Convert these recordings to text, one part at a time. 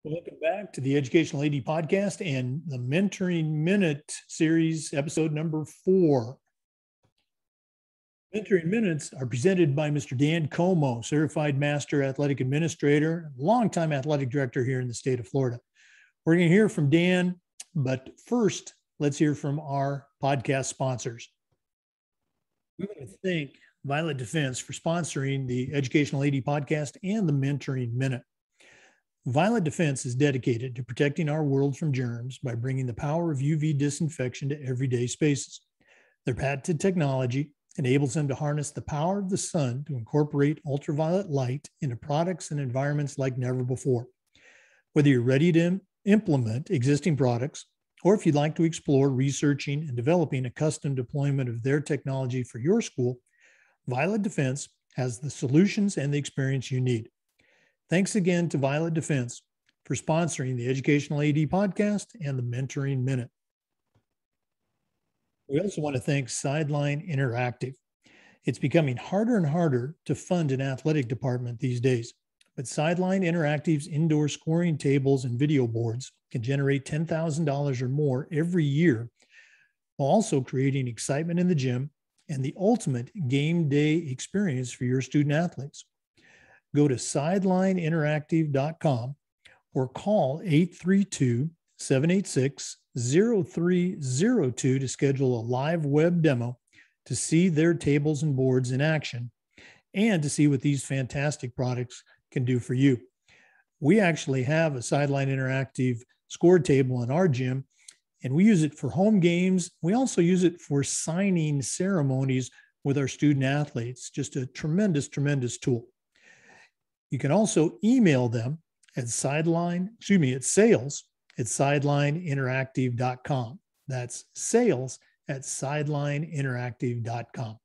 Welcome back to the Educational AD Podcast and the Mentoring Minute series, episode number 4. Mentoring Minutes are presented by Mr. Dan Comeau, Certified Master Athletic Administrator, longtime athletic director here in the state of Florida. We're going to hear from Dan, but first, let's hear from our podcast sponsors. We want to thank Violet Defense for sponsoring the Educational AD Podcast and the Mentoring Minute. Violet Defense is dedicated to protecting our world from germs by bringing the power of UV disinfection to everyday spaces. Their patented technology enables them to harness the power of the sun to incorporate ultraviolet light into products and environments like never before. Whether you're ready to implement existing products, or if you'd like to explore researching and developing a custom deployment of their technology for your school, Violet Defense has the solutions and the experience you need. Thanks again to Violet Defense for sponsoring the Educational AD Podcast and the Mentoring Minute. We also want to thank Sideline Interactive. It's becoming harder and harder to fund an athletic department these days, but Sideline Interactive's indoor scoring tables and video boards can generate $10,000 or more every year, while also creating excitement in the gym and the ultimate game day experience for your student athletes. Go to sidelineinteractive.com or call 832-786-0302 to schedule a live web demo to see their tables and boards in action and to see what these fantastic products can do for you. We actually have a Sideline Interactive score table in our gym, and we use it for home games. We also use it for signing ceremonies with our student athletes. Just a tremendous, tremendous tool. You can also email them at sales@sidelineinteractive.com. That's sales@sidelineinteractive.com.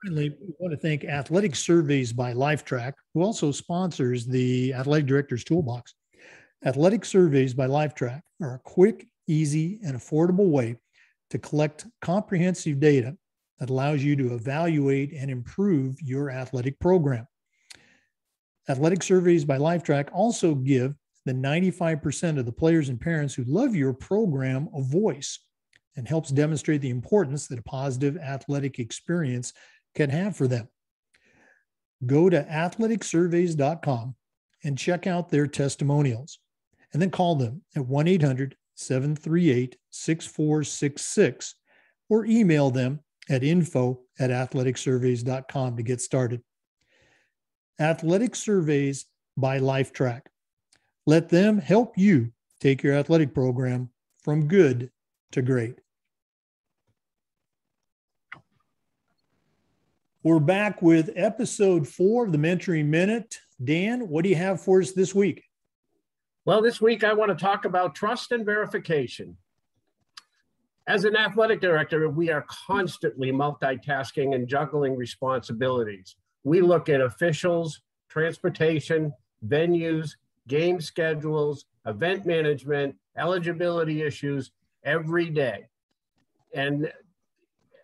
Finally, we want to thank Athletic Surveys by Lifetrack, who also sponsors the Athletic Director's Toolbox. Athletic Surveys by Lifetrack are a quick, easy, and affordable way to collect comprehensive data that allows you to evaluate and improve your athletic program. Athletic Surveys by Lifetrack also give the 95% of the players and parents who love your program a voice and helps demonstrate the importance that a positive athletic experience can have for them. Go to athleticsurveys.com and check out their testimonials, and then call them at 1-800-738-6466 or email them at info@athleticsurveys.com to get started. Athletic Surveys by Lifetrack. Let them help you take your athletic program from good to great. We're back with episode 4 of the Mentoring Minute. Dan, what do you have for us this week? Well, this week I want to talk about trust and verification. As an athletic director, we are constantly multitasking and juggling responsibilities. We look at officials, transportation, venues, game schedules, event management, eligibility issues every day. And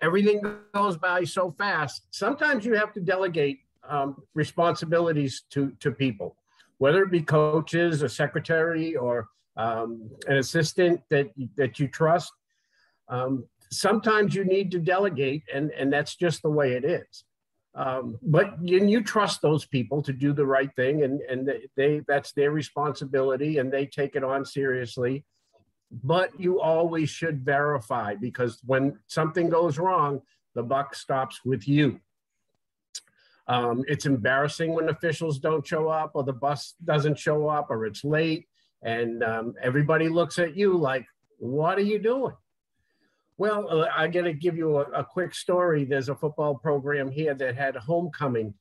everything goes by so fast. Sometimes you have to delegate responsibilities to people, whether it be coaches, a secretary, or an assistant that you trust. Sometimes you need to delegate, and that's just the way it is. But you trust those people to do the right thing, and that's their responsibility, and they take it on seriously. But you always should verify, because when something goes wrong, the buck stops with you. It's embarrassing when officials don't show up, or the bus doesn't show up, or it's late, and everybody looks at you like, what are you doing? Well, I got to give you a quick story. There's a football program here that had a homecoming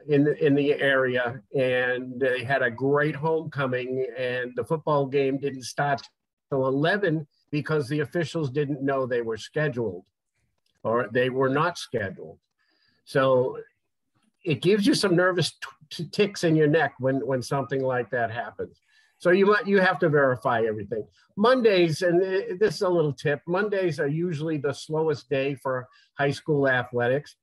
in the area, and they had a great homecoming, and the football game didn't start till 11 because the officials didn't know they were scheduled, or they were not scheduled. So it gives you some nervous ticks in your neck when something like that happens. So you have to verify everything. Mondays, and this is a little tip, Mondays are usually the slowest day for high school athletics.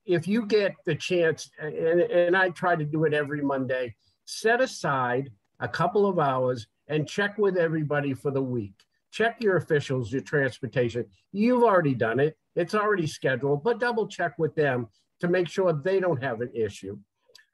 if you get the chance, and I try to do it every Monday, set aside a couple of hours and check with everybody for the week. Check your officials, your transportation. You've already done it. It's already scheduled, but double check with them to make sure they don't have an issue.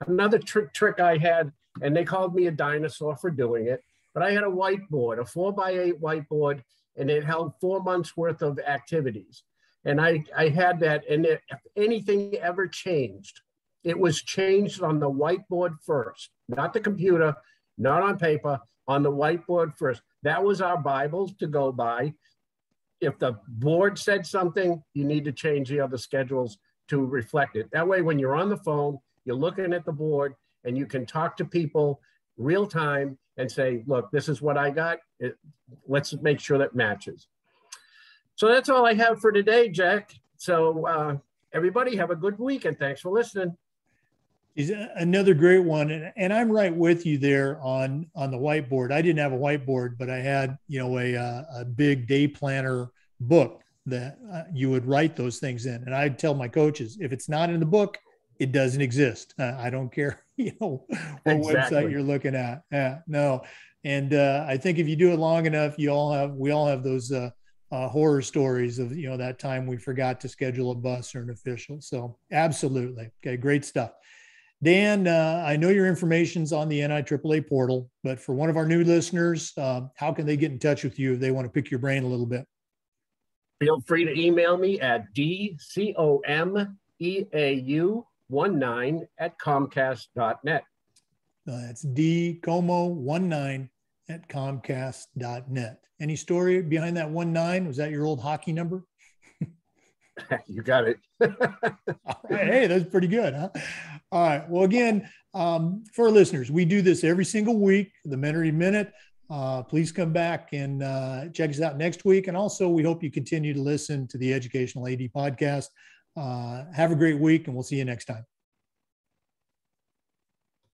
Another trick I had, and they called me a dinosaur for doing it, but I had a whiteboard, a 4x8 whiteboard, and it held 4 months worth of activities. And I had that, and if anything ever changed, it was changed on the whiteboard first, not the computer, not on paper, on the whiteboard first. That was our Bible to go by. If the board said something, you need to change the other schedules to reflect it. That way, when you're on the phone, you're looking at the board and you can talk to people real time and say, look, this is what I got. Let's make sure that matches. So that's all I have for today, Jack. So everybody have a good week and thanks for listening. Is another great one. And I'm right with you there on the whiteboard. I didn't have a whiteboard, but I had, a big day planner book that you would write those things in. And I'd tell my coaches, if it's not in the book, it doesn't exist. I don't care, what website you're looking at. No. And I think if you do it long enough, we all have those horror stories of, that time we forgot to schedule a bus or an official. So absolutely. Okay. Great stuff. Dan, I know your information's on the NIAAA portal, but for one of our new listeners, how can they get in touch with you if they want to pick your brain a little bit? Feel free to email me at dcomeau19@comcast.net. That's dcomeau19@comcast.net. Any story behind that 19? Was that your old hockey number? You got it. All right. Hey, that's pretty good, huh? All right. Well, again, for our listeners, we do this every single week, the Mentoring Minute. Please come back and check us out next week. And also, we hope you continue to listen to the Educational AD podcast. Have a great week, and we'll see you next time.